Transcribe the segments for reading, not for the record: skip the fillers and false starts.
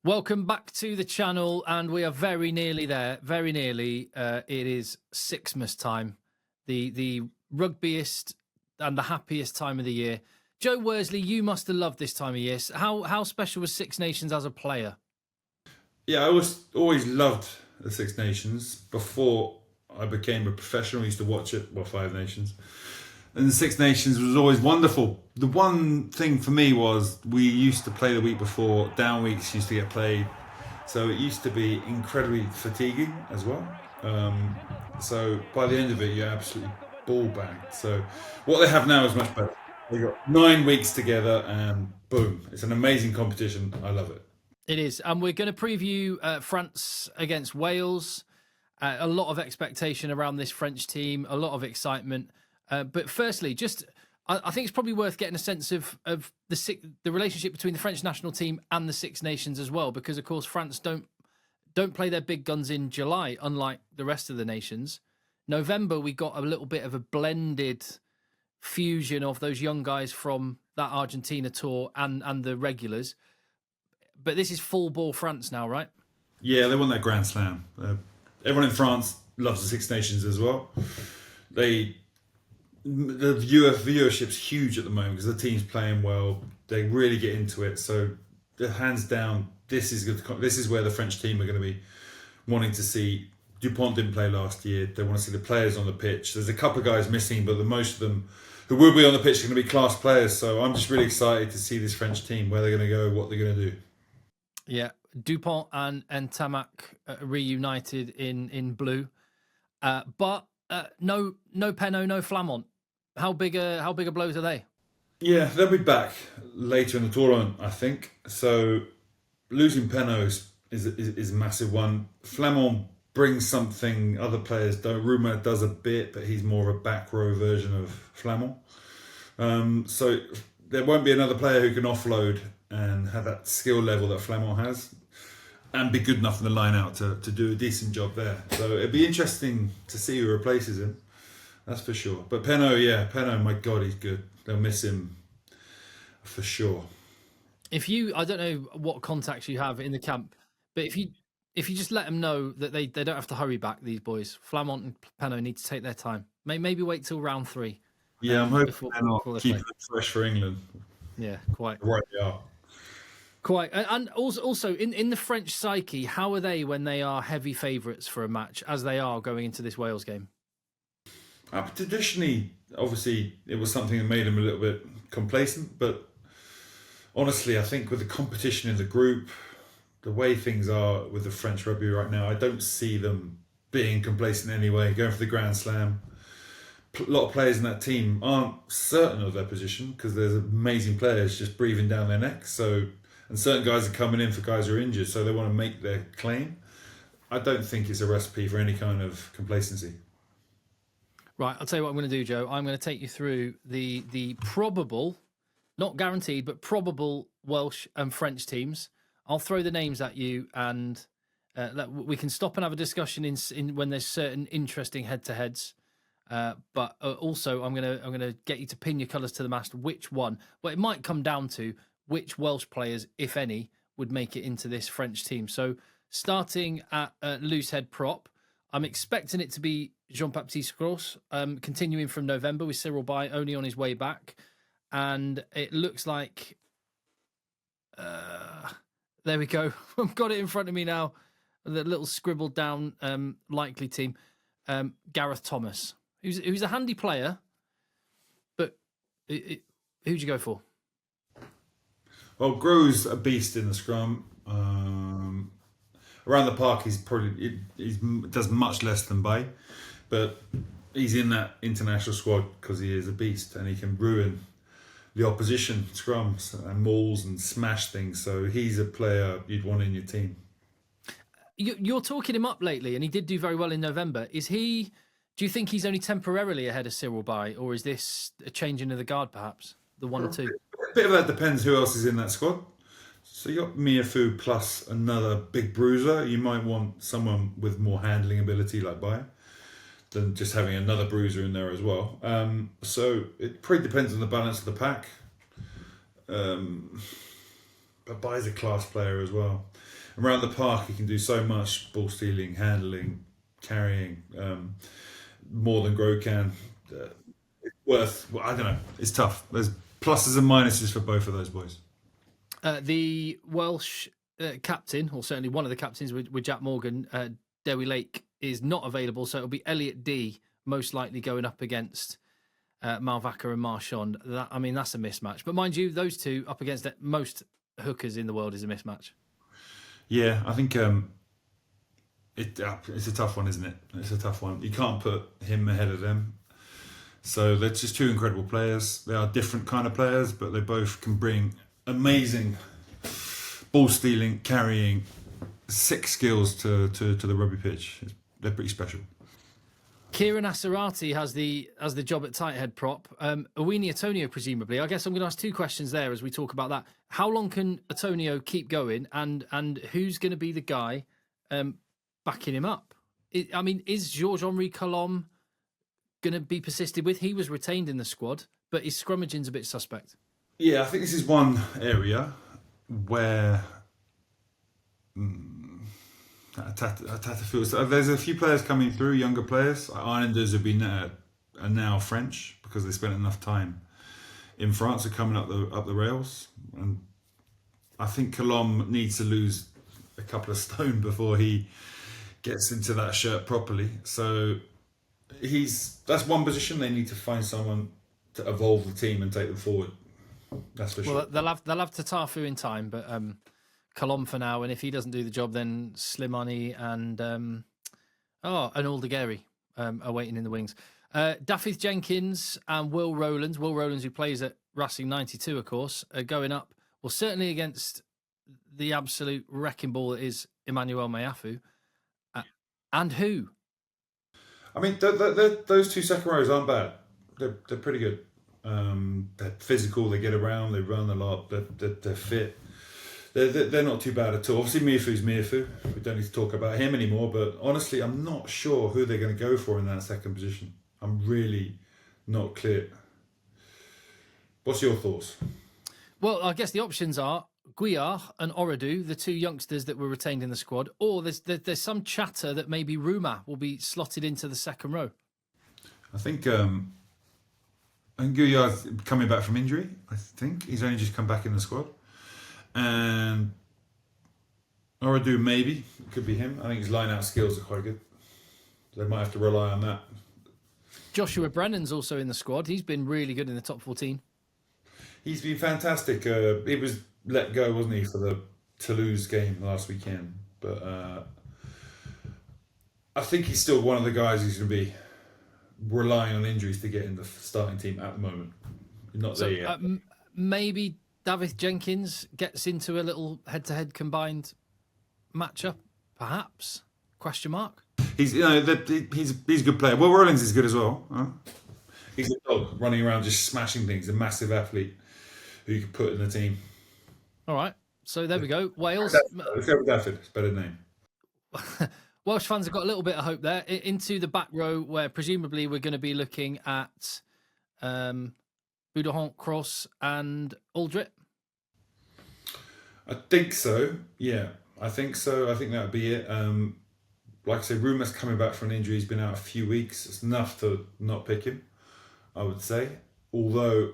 Welcome back to the channel, and we are very nearly there. Very nearly. It is Sixmas time, the rugbyist and the happiest time of the year. Joe Worsley, you must have loved this time of year. How special was Six Nations as a player? Yeah, I always loved the Six Nations before I became a professional. I used to watch it, well, Five Nations. And the Six Nations was always wonderful. The one thing for me was we used to play the week before, down weeks used to get played. So it used to be incredibly fatiguing as well. So by the end of it, you're absolutely ball bagged. So what they have now is much better. They got 9 weeks together and boom, it's an amazing competition. I love it. It is, and we're going to preview France against Wales. A lot of expectation around this French team, a lot of excitement. But firstly, I think it's probably worth getting a sense of the relationship between the French national team and the Six Nations as well, because of course France don't play their big guns in July, unlike the rest of the nations. November, we got a little bit of a blended fusion of those young guys from that Argentina tour and the regulars. But this is full ball France now, right? Yeah, they won that Grand Slam. Everyone in France loves the Six Nations as well. The viewership's huge at the moment because the team's playing well. They really get into it. So, hands down, this is where the French team are going to be wanting to see. Dupont didn't play last year. They want to see the players on the pitch. There's a couple of guys missing, but the most of them who will be on the pitch are going to be class players. So I'm just really excited to see this French team, where they're going to go, what they're going to do. Yeah, Dupont and Tamac reunited in blue, but no Penaud, no Flamand. How big a blows are they? Yeah, they'll be back later in the tournament, I think. So losing Penaud is a massive one. Flamand brings something other players don't. Rumour does a bit, but he's more of a back row version of Flamand. So there won't be another player who can offload and have that skill level that Flamand has and be good enough in the line out to do a decent job there. So it'd be interesting to see who replaces him. That's for sure. But Penaud, my God, he's good. They'll miss him for sure. I don't know what contacts you have in the camp, but if you just let them know that they don't have to hurry back, these boys, Flamand and Penaud need to take their time. Maybe wait till round 3. Yeah, I'm hoping they're not keeping it fresh for England. Yeah, quite. Right, they are. Quite. And also in the French psyche, how are they when they are heavy favourites for a match, as they are going into this Wales game? Traditionally, obviously, it was something that made them a little bit complacent. But honestly, I think with the competition in the group, the way things are with the French rugby right now, I don't see them being complacent anyway, going for the Grand Slam. A lot of players in that team aren't certain of their position because there's amazing players just breathing down their necks. And certain guys are coming in for guys who are injured, so they want to make their claim. I don't think it's a recipe for any kind of complacency. Right, I'll tell you what I'm going to do, Joe. I'm going to take you through the probable, not guaranteed, but probable Welsh and French teams. I'll throw the names at you, and we can stop and have a discussion in when there's certain interesting head-to-heads. But also, I'm gonna get you to pin your colours to the mast. Which one? Well, it might come down to which Welsh players, if any, would make it into this French team. So, starting at loose head prop, I'm expecting it to be Jean-Baptiste Gros, continuing from November with Cyril Bay only on his way back. And it looks like... there we go. I've got it in front of me now. The little scribbled down likely team. Gareth Thomas, who's a handy player. But who'd you go for? Well, Gro's a beast in the scrum. Around the park, he does much less than Bay, but he's in that international squad because he is a beast and he can ruin the opposition scrums and mauls and smash things. So he's a player you'd want in your team. You're talking him up lately, and he did do very well in November. Do you think he's only temporarily ahead of Cyril Bay, or is this a changing of the guard, perhaps? The 1 or 2? A bit of that depends who else is in that squad. So you got Miafu plus another big bruiser. You might want someone with more handling ability like Bay than just having another bruiser in there as well. So it pretty depends on the balance of the pack. but he's a class player as well. Around the park, he can do so much: ball stealing, handling, carrying, more than Gro can. Well, I don't know. It's tough. There's pluses and minuses for both of those boys. The Welsh captain, or certainly one of the captains with Jack Morgan, Dewi Lake, is not available, so it'll be Elliot D most likely going up against Malvaca and Marchand. That's a mismatch. But mind you, those two up against most hookers in the world is a mismatch. Yeah, I think it's a tough one, isn't it? It's a tough one. You can't put him ahead of them. So they're just two incredible players. They are different kind of players, but they both can bring amazing ball stealing, carrying, sick skills to the rugby pitch. They're pretty special. Kieran Asarati has the job at tight head prop. Owini Atonio, presumably. I guess I'm going to ask two questions there as we talk about that. How long can Atonio keep going, and who's going to be the guy backing him up? Is Georges-Henri Colombe going to be persisted with? He was retained in the squad, but his scrummaging's a bit suspect. Yeah, I think this is one area where Tata feels there's a few players coming through, younger players. Islanders have been are now French because they spent enough time in France, are coming up the rails, and I think Colombe needs to lose a couple of stone before he gets into that shirt properly. So that's one position they need to find someone to evolve the team and take them forward. That's for sure. Well, they'll have Tatafu in time, but Colombe for now, and if he doesn't do the job, then Slimani and Aldegheri are waiting in the wings. Dafydd Jenkins and Will Rowlands, who plays at Racing 92, of course, are going up, well, certainly against the absolute wrecking ball that is Emmanuel Meafu. And who? Those two second rows aren't bad. They're pretty good. They're physical, they get around, they run a lot, they're fit. They're not too bad at all. Obviously, Miafu's Miafu. We don't need to talk about him anymore, but honestly, I'm not sure who they're going to go for in that second position. I'm really not clear. What's your thoughts? Well, I guess the options are Guiar and Oradu, the two youngsters that were retained in the squad, or there's some chatter that maybe Ruma will be slotted into the second row. I think Guiar's coming back from injury. I think he's only just come back in the squad. And Oradu, maybe. It could be him. I think his line-out skills are quite good. They might have to rely on that. Joshua Brennan's also in the squad. He's been really good in the top 14. He's been fantastic. He was let go, wasn't he, for the Toulouse game last weekend. But I think he's still one of the guys who's going to be relying on injuries to get in the starting team at the moment. Not there yet. Maybe Dafydd Jenkins gets into a little head-to-head combined matchup, perhaps? Question mark. He's a good player. Will Rowlands is good as well. Huh? He's a dog running around just smashing things. A massive athlete who you could put in the team. All right, so there we go. Wales. Let's go with Dafydd. It's a better name. Welsh fans have got a little bit of hope there. Into the back row, where presumably we're going to be looking at Boudehon, Cross, and Aldrit. I think so. Yeah, I think so. I think that would be it. Like I say, Ruma's coming back from an injury. He's been out a few weeks. It's enough to not pick him, I would say. Although,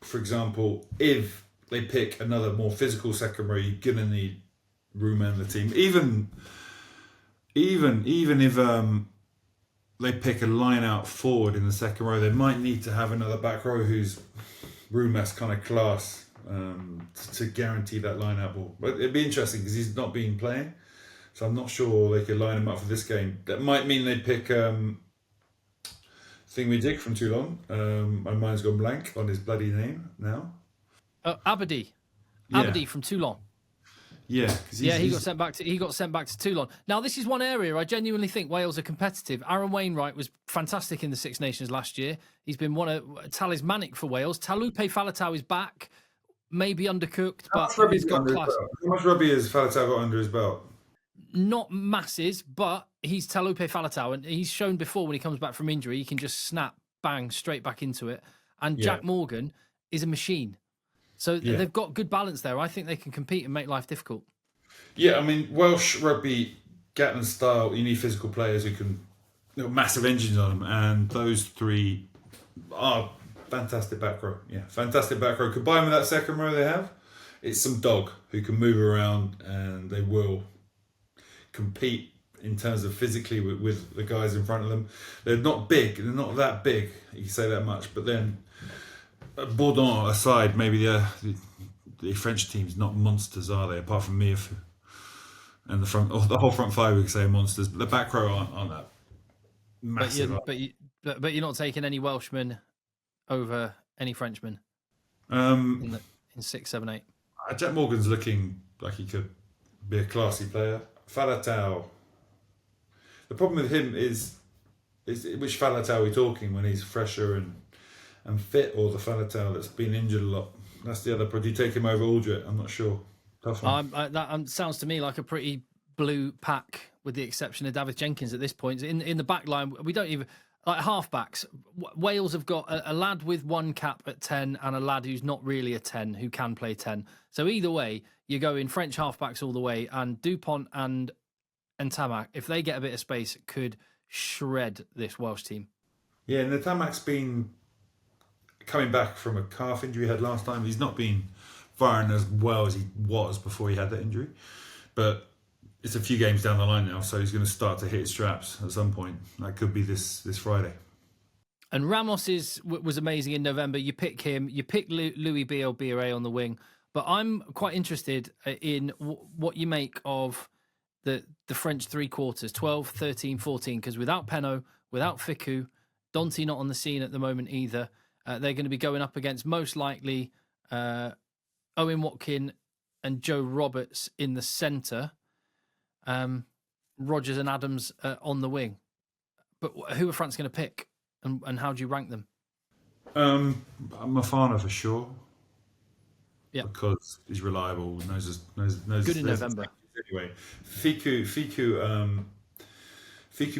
for example, if they pick another more physical second row, you're gonna need Ruma in the team. Even if they pick a line out forward in the second row, they might need to have another back row who's Ruma's kind of class to guarantee that line out ball. But it'd be interesting because he's not been playing, so I'm not sure they could line him up for this game. That might mean they pick Thingy from Toulon. My mind's gone blank on his bloody name now. Abadi. Yeah. Abadi from Toulon. Yeah, he got sent back to Toulon. Now, this is one area I genuinely think Wales are competitive. Aaron Wainwright was fantastic in the Six Nations last year. He's been talismanic for Wales. Talupe Faletau is back, maybe undercooked, but he's got class. How much rugby has Faletau got under his belt? Not masses, but he's Talupe Faletau, and he's shown before when he comes back from injury, he can just snap, bang, straight back into it. And Jack Morgan is a machine. So they've got good balance there. I think they can compete and make life difficult. Yeah, I mean, Welsh rugby, Gatland style, you need physical players who can, massive engines on them, and those three are fantastic back row. Yeah, fantastic back row. Combined with that second row they have, it's some dog who can move around, and they will compete in terms of physically with the guys in front of them. They're not big, they're not that big, you can say that much, but then Bourdon aside, maybe the French team's not monsters, are they? Apart from Mierf and the whole front five, we could say are monsters, but the back row aren't that massive. But you're not taking any Welshmen over any Frenchmen In 6, 7, 8. Jack Morgan's looking like he could be a classy player. Falatau. The problem with him is which Falatau are we talking when he's fresher and fit, or the Falatau that's been injured a lot? That's the other. Do you take him over Aldrit? I'm not sure. Tough one. That sounds to me like a pretty blue pack, with the exception of David Jenkins at this point. In the back line, we don't even like halfbacks. Wales have got a lad with one cap at 10 and a lad who's not really a 10 who can play 10. So either way, you go in French halfbacks all the way, and Dupont and Tamak, if they get a bit of space, could shred this Welsh team. Yeah, and the Tamak's been coming back from a calf injury he had last time. He's not been firing as well as he was before he had that injury, but it's a few games down the line now, so he's going to start to hit his straps at some point. That could be this Friday. And Ramos was amazing in November. You pick him, you pick Louis Biel-Biarré on the wing, but I'm quite interested in what you make of the French three quarters, 12, 13, 14, because without Penaud, without Fickou, Donty not on the scene at the moment either, they're going to be going up against most likely Owen Watkin and Joe Roberts in the centre, Rogers and Adams on the wing. But who are France going to pick, and how do you rank them? Mafana for sure. Yeah, because he's reliable, knows good in November. Anyway, Fickou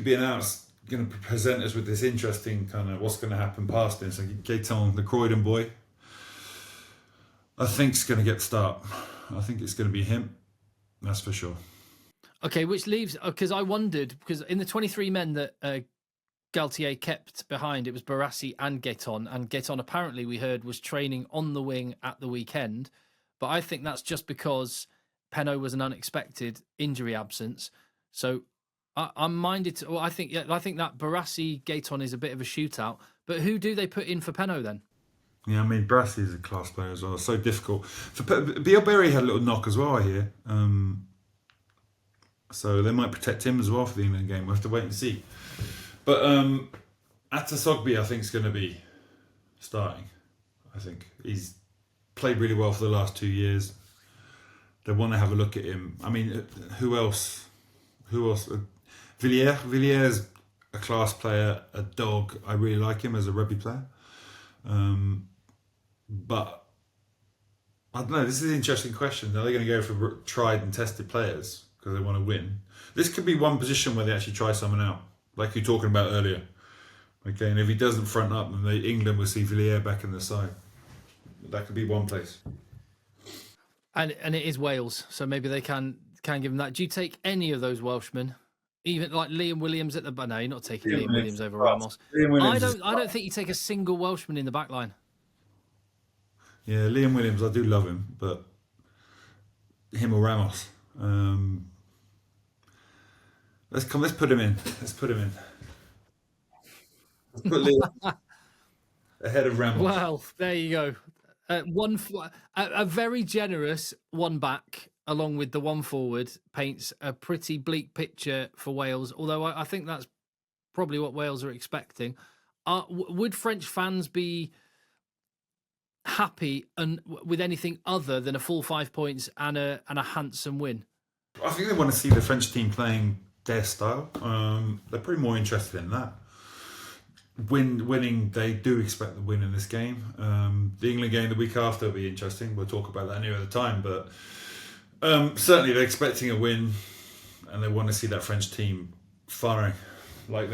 being out is going to present us with this interesting kind of what's going to happen past him. So Gaetan, the Croydon boy, I think is going to get the start. I think it's going to be him. That's for sure. Okay, which leaves, because I wondered, because in the 23 men that Galtier kept behind, it was Barassi and Gaetan. And Gaetan apparently, we heard, was training on the wing at the weekend. But I think that's just because Penaud was an unexpected injury absence. So I'm minded to. Well, I think that Barassi Gaetan is a bit of a shootout. But who do they put in for Penaud then? Yeah, I mean Barassi is a class player as well. It's so difficult. Biel-Biarré had a little knock as well, I hear. So they might protect him as well for the England game. We'll have to wait and see. But Atasogbe, I think, is going to be starting. I think he's played really well for the last 2 years. They want to have a look at him. I mean, who else? Villiers, a class player, a dog. I really like him as a rugby player. But I don't know. This is an interesting question. Are they going to go for tried and tested players because they want to win? This could be one position where they actually try someone out, like you were talking about earlier. Okay, and if he doesn't front up, then England will see Villiers back in the side. That could be one place. And it is Wales, so maybe they can give him that. Do you take any of those Welshmen? Even like Liam Williams at the... No, you're not taking Liam Williams over Ramos. I don't think you take a single Welshman in the back line. Yeah, Liam Williams, I do love him, but him or Ramos. Let's put him in. Let's put Liam ahead of Ramos. Well, there you go. A very generous one back, along with the one forward, paints a pretty bleak picture for Wales. Although I think that's probably what Wales are expecting. Would French fans be happy with anything other than a full 5 points and a handsome win? I think they want to see the French team playing their style. They're probably more interested in that. Winning, they do expect the win in this game. The England game the week after will be interesting. We'll talk about that near the time, but certainly they're expecting a win, and they want to see that French team firing. Like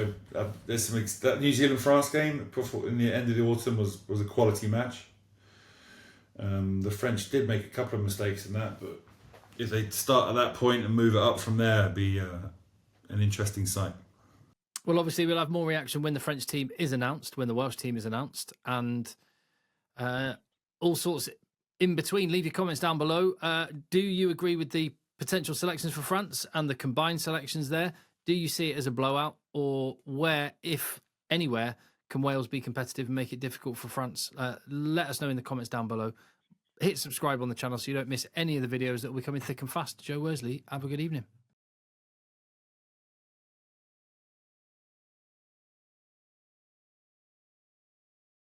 there's that New Zealand France game in the end of the autumn was a quality match. The French did make a couple of mistakes in that, but if they start at that point and move it up from there, it'd be an interesting sight. Well, obviously, we'll have more reaction when the French team is announced, when the Welsh team is announced, and all sorts in between. Leave your comments down below. Do you agree with the potential selections for France and the combined selections there? Do you see it as a blowout, or where, if anywhere, can Wales be competitive and make it difficult for France? Let us know in the comments down below. Hit subscribe on the channel so you don't miss any of the videos that will be coming thick and fast. Joe Worsley, have a good evening.